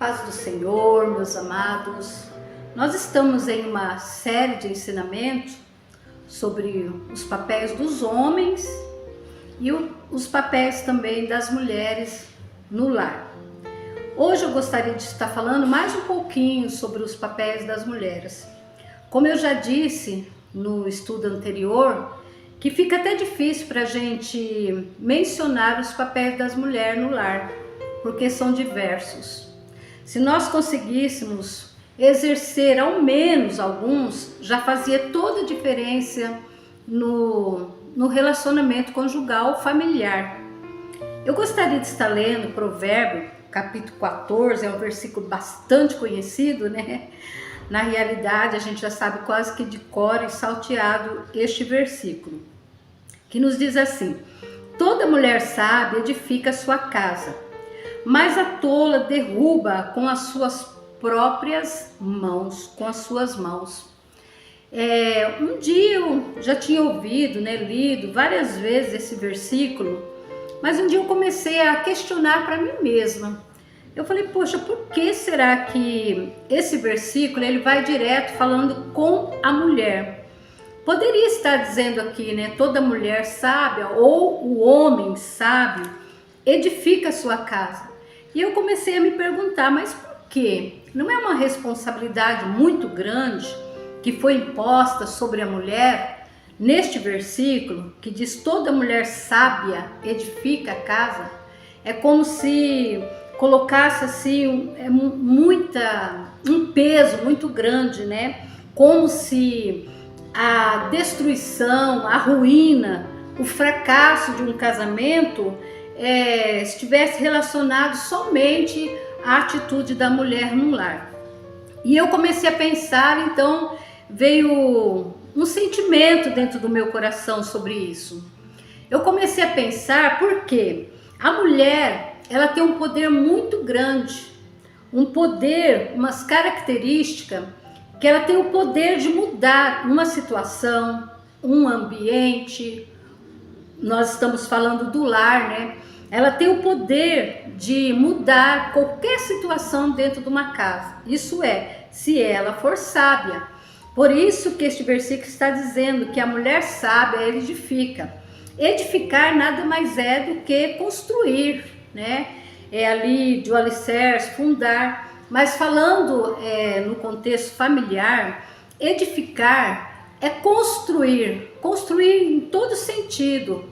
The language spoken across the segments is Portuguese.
Paz do Senhor, meus amados. Nós estamos em uma série de ensinamentos sobre os papéis dos homens e os papéis também das mulheres no lar. Hoje eu gostaria de estar falando mais um pouquinho sobre os papéis das mulheres. Como eu já disse no estudo anterior, que fica até difícil para a gente mencionar os papéis das mulheres no lar, porque são diversos. Se nós conseguíssemos exercer ao menos alguns, já fazia toda a diferença no relacionamento conjugal familiar. Eu gostaria de estar lendo Provérbio, capítulo 14, é um versículo bastante conhecido, né? Na realidade, a gente já sabe quase que de cor e salteado este versículo, que nos diz assim: toda mulher sábia edifica a sua casa, mas a tola derruba com as suas próprias mãos, com as suas mãos. Um dia eu já tinha ouvido, lido várias vezes esse versículo, mas um dia eu comecei a questionar para mim mesma. Eu falei, poxa, por que será que esse versículo ele vai direto falando com a mulher? Poderia estar dizendo aqui, toda mulher sábia ou o homem sábio edifica a sua casa. E eu comecei a me perguntar, mas por quê? Não é uma responsabilidade muito grande que foi imposta sobre a mulher neste versículo, que diz toda mulher sábia edifica a casa? É como se colocasse assim um peso muito grande, Como se a destruição, a ruína, o fracasso de um casamento estivesse relacionado somente à atitude da mulher no lar. E eu comecei a pensar, então veio um sentimento dentro do meu coração sobre isso. Eu comecei a pensar porque a mulher, ela tem um poder muito grande, um poder, umas características, que ela tem o poder de mudar uma situação, um ambiente. Nós estamos falando do lar, Ela tem o poder de mudar qualquer situação dentro de uma casa. Isso se ela for sábia. Por isso que este versículo está dizendo que a mulher sábia edifica. Edificar nada mais é do que construir, É ali de um alicerce, fundar. Mas falando no contexto familiar, edificar é construir em todo sentido,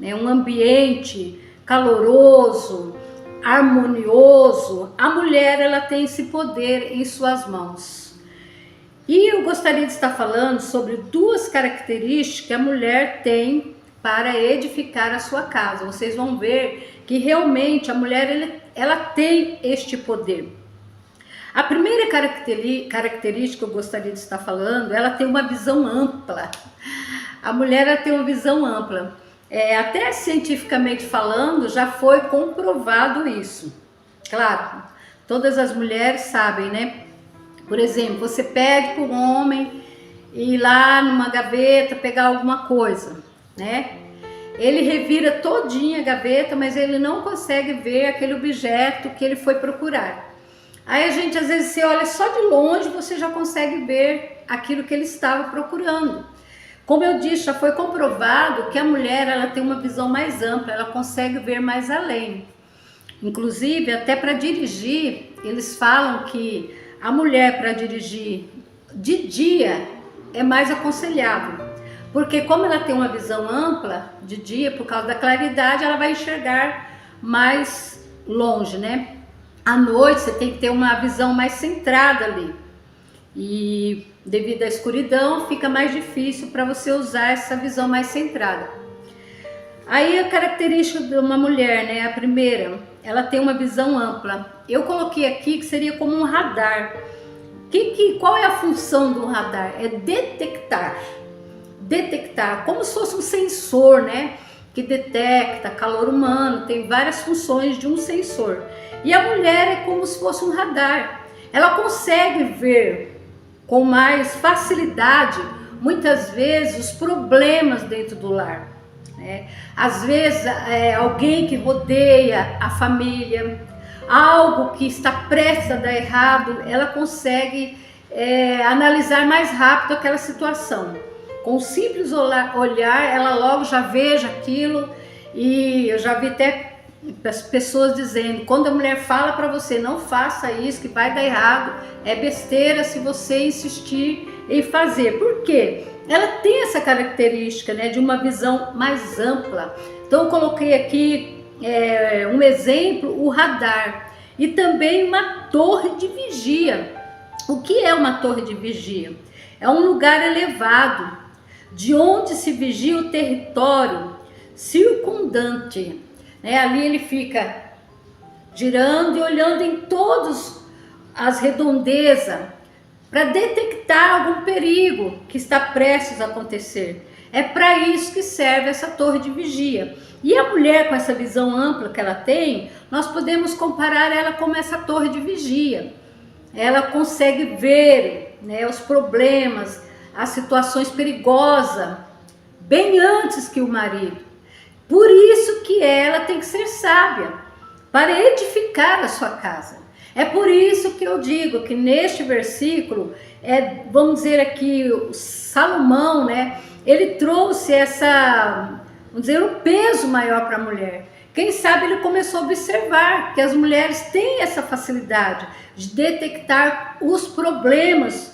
Um ambiente caloroso, harmonioso. A mulher, ela tem esse poder em suas mãos. E eu gostaria de estar falando sobre duas características que a mulher tem para edificar a sua casa. Vocês vão ver que realmente a mulher ela tem este poder. A primeira característica que eu gostaria de estar falando, ela tem uma visão ampla. A mulher ela tem uma visão ampla. Até cientificamente falando, já foi comprovado isso. Claro, todas as mulheres sabem, Por exemplo, você pede para um homem ir lá numa gaveta pegar alguma coisa, Ele revira todinha a gaveta, mas ele não consegue ver aquele objeto que ele foi procurar. Aí a gente, às vezes, você olha só de longe, você já consegue ver aquilo que ele estava procurando. Como eu disse, já foi comprovado que a mulher ela tem uma visão mais ampla, ela consegue ver mais além. Inclusive, até para dirigir, eles falam que a mulher para dirigir de dia é mais aconselhável. Porque como ela tem uma visão ampla de dia, por causa da claridade, ela vai enxergar mais longe, À noite você tem que ter uma visão mais centrada ali. E devido à escuridão, fica mais difícil para você usar essa visão mais centrada. Aí a característica de uma mulher, a primeira, ela tem uma visão ampla. Eu coloquei aqui que seria como um radar. Qual é a função do radar? É detectar, como se fosse um sensor, que detecta calor humano, tem várias funções de um sensor. E a mulher é como se fosse um radar. Ela consegue ver com mais facilidade, muitas vezes, os problemas dentro do lar. Às vezes, alguém que rodeia a família, algo que está prestes a dar errado, ela consegue analisar mais rápido aquela situação. Com um simples olhar, ela logo já veja aquilo. E eu já vi até pessoas dizendo, quando a mulher fala para você, não faça isso que vai dar errado, é besteira se você insistir em fazer. Por quê? Ela tem essa característica, né, de uma visão mais ampla. Então eu coloquei aqui um exemplo, o radar, e também uma torre de vigia. O que é uma torre de vigia? É um lugar elevado, de onde se vigia o território circundante. Ali ele fica girando e olhando em todas as redondezas para detectar algum perigo que está prestes a acontecer. É para isso que serve essa torre de vigia. E a mulher, com essa visão ampla que ela tem, nós podemos comparar ela como essa torre de vigia. Ela consegue ver, né, os problemas, as situações perigosas, bem antes que o marido. Por isso que ela tem que ser sábia, para edificar a sua casa. É por isso que eu digo que neste versículo, vamos dizer aqui, o Salomão, né, ele trouxe um peso maior para a mulher. Quem sabe ele começou a observar que as mulheres têm essa facilidade de detectar os problemas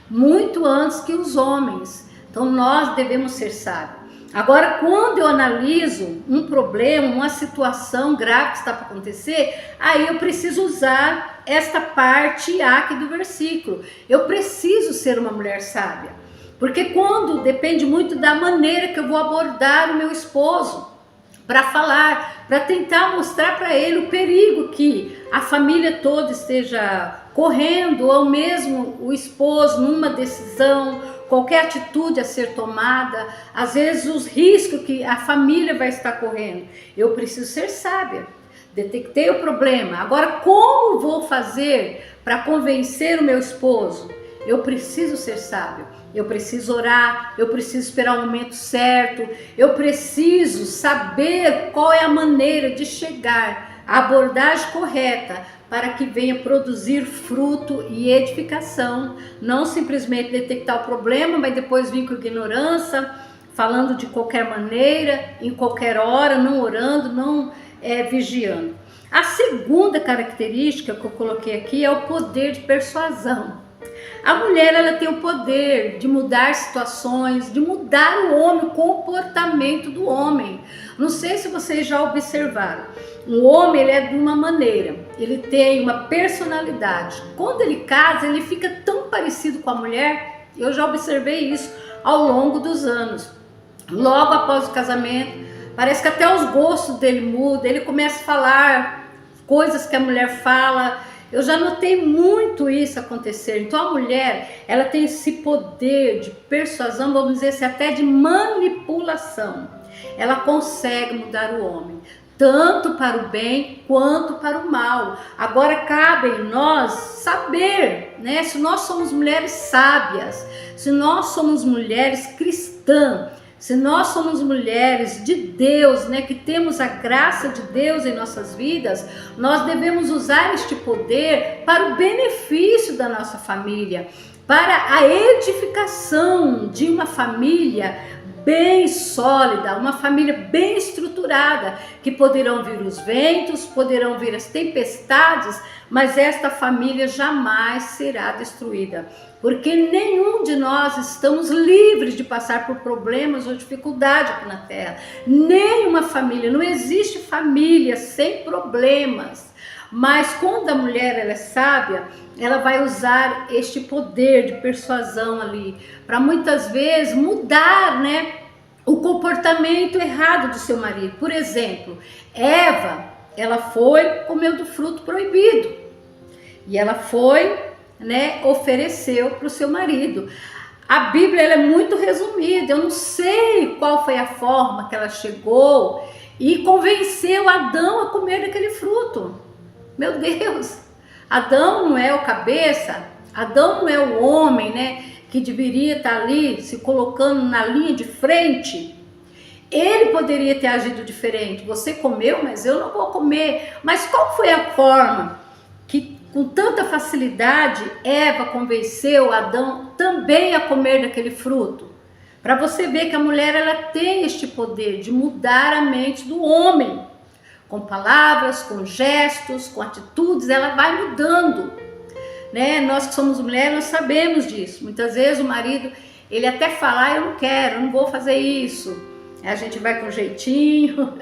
muito antes que os homens. Então nós devemos ser sábios. Agora, quando eu analiso um problema, uma situação grave que está para acontecer, aí eu preciso usar esta parte aqui do versículo. Eu preciso ser uma mulher sábia, porque quando depende muito da maneira que eu vou abordar o meu esposo, para falar, para tentar mostrar para ele o perigo que a família toda esteja correndo, ou mesmo o esposo numa decisão, qualquer atitude a ser tomada, às vezes os riscos que a família vai estar correndo. Eu preciso ser sábia. Detectei o problema. Agora, como vou fazer para convencer o meu esposo? Eu preciso ser sábio. Eu preciso orar, eu preciso esperar o momento certo, eu preciso saber qual é a maneira de chegar à abordagem correta para que venha produzir fruto e edificação, não simplesmente detectar o problema, mas depois vir com ignorância, falando de qualquer maneira, em qualquer hora, não orando, não vigiando. A segunda característica que eu coloquei aqui é o poder de persuasão. A mulher, ela tem o poder de mudar situações, de mudar o homem, o comportamento do homem. Não sei se vocês já observaram. O homem, ele é de uma maneira, ele tem uma personalidade. Quando ele casa, ele fica tão parecido com a mulher. Eu já observei isso ao longo dos anos. Logo após o casamento, parece que até os gostos dele mudam. Ele começa a falar coisas que a mulher fala. Eu já notei muito isso acontecer. Então a mulher, ela tem esse poder de persuasão, vamos dizer assim, até de manipulação. Ela consegue mudar o homem, tanto para o bem quanto para o mal. Agora cabe em nós saber, né? Se nós somos mulheres sábias, se nós somos mulheres cristãs, se nós somos mulheres de Deus, né, que temos a graça de Deus em nossas vidas, nós devemos usar este poder para o benefício da nossa família, para a edificação de uma família bem sólida, uma família bem estruturada, que poderão vir os ventos, poderão vir as tempestades, mas esta família jamais será destruída, porque nenhum de nós estamos livres de passar por problemas ou dificuldade aqui na terra. Nenhuma família, não existe família sem problemas. Mas quando a mulher ela é sábia, ela vai usar este poder de persuasão ali, para muitas vezes mudar, né, o comportamento errado do seu marido. Por exemplo, Eva, ela comeu do fruto proibido, e ela foi, né, ofereceu para o seu marido. A Bíblia ela é muito resumida, eu não sei qual foi a forma que ela chegou e convenceu Adão a comer daquele fruto. Meu Deus, Adão não é o cabeça, Adão não é o homem, né, que deveria estar ali se colocando na linha de frente. ele poderia ter agido diferente. Você comeu, mas eu não vou comer. Mas qual foi a forma que, com tanta facilidade, Eva convenceu Adão também a comer daquele fruto? Para você ver que a mulher, ela tem este poder de mudar a mente do homem. Com palavras, com gestos, com atitudes, ela vai mudando. Né? Nós que somos mulheres, nós sabemos disso. Muitas vezes o marido, ele até fala, eu não quero, eu não vou fazer isso. A gente vai com jeitinho,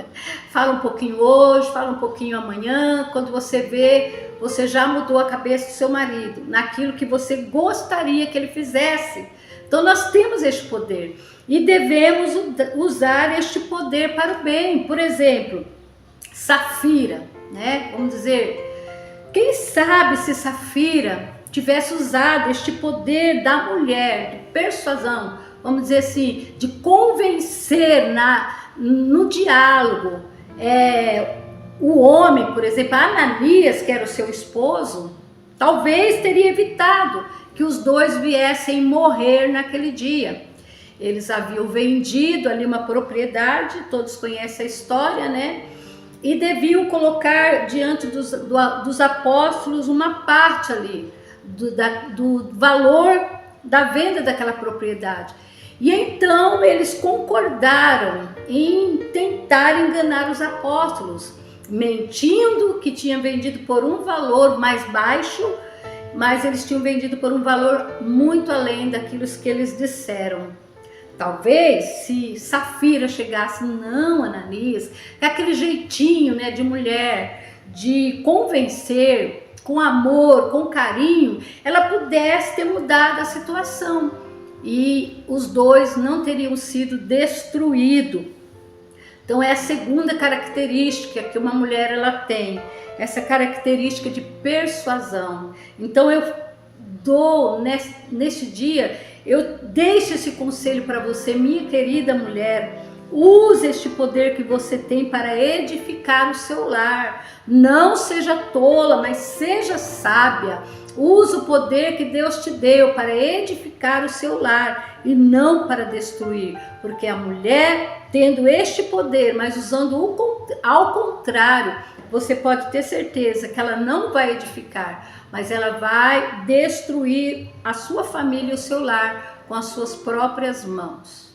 fala um pouquinho hoje, fala um pouquinho amanhã. Quando você vê, você já mudou a cabeça do seu marido, naquilo que você gostaria que ele fizesse. Então nós temos este poder e devemos usar este poder para o bem. Por exemplo, Safira, né? Vamos dizer, quem sabe se Safira tivesse usado este poder da mulher, de persuasão, vamos dizer assim, de convencer no diálogo, o homem, por exemplo, Ananias, que era o seu esposo, talvez teria evitado que os dois viessem morrer naquele dia. Eles haviam vendido ali uma propriedade, todos conhecem a história, né? E deviam colocar diante dos apóstolos uma parte ali do valor da venda daquela propriedade. E então eles concordaram em tentar enganar os apóstolos, mentindo que tinham vendido por um valor mais baixo, mas eles tinham vendido por um valor muito além daquilo que eles disseram. Talvez se Safira chegasse, não, Ananias, com aquele jeitinho, né, de mulher, de convencer, com amor, com carinho, ela pudesse ter mudado a situação e os dois não teriam sido destruídos. Então é a segunda característica que uma mulher ela tem, essa característica de persuasão. Então eu dou neste dia, eu deixo esse conselho para você, minha querida mulher. Use este poder que você tem para edificar o seu lar. Não seja tola, mas seja sábia. Use o poder que Deus te deu para edificar o seu lar e não para destruir. Porque a mulher, tendo este poder, mas usando ao contrário, você pode ter certeza que ela não vai edificar, mas ela vai destruir a sua família e o seu lar com as suas próprias mãos.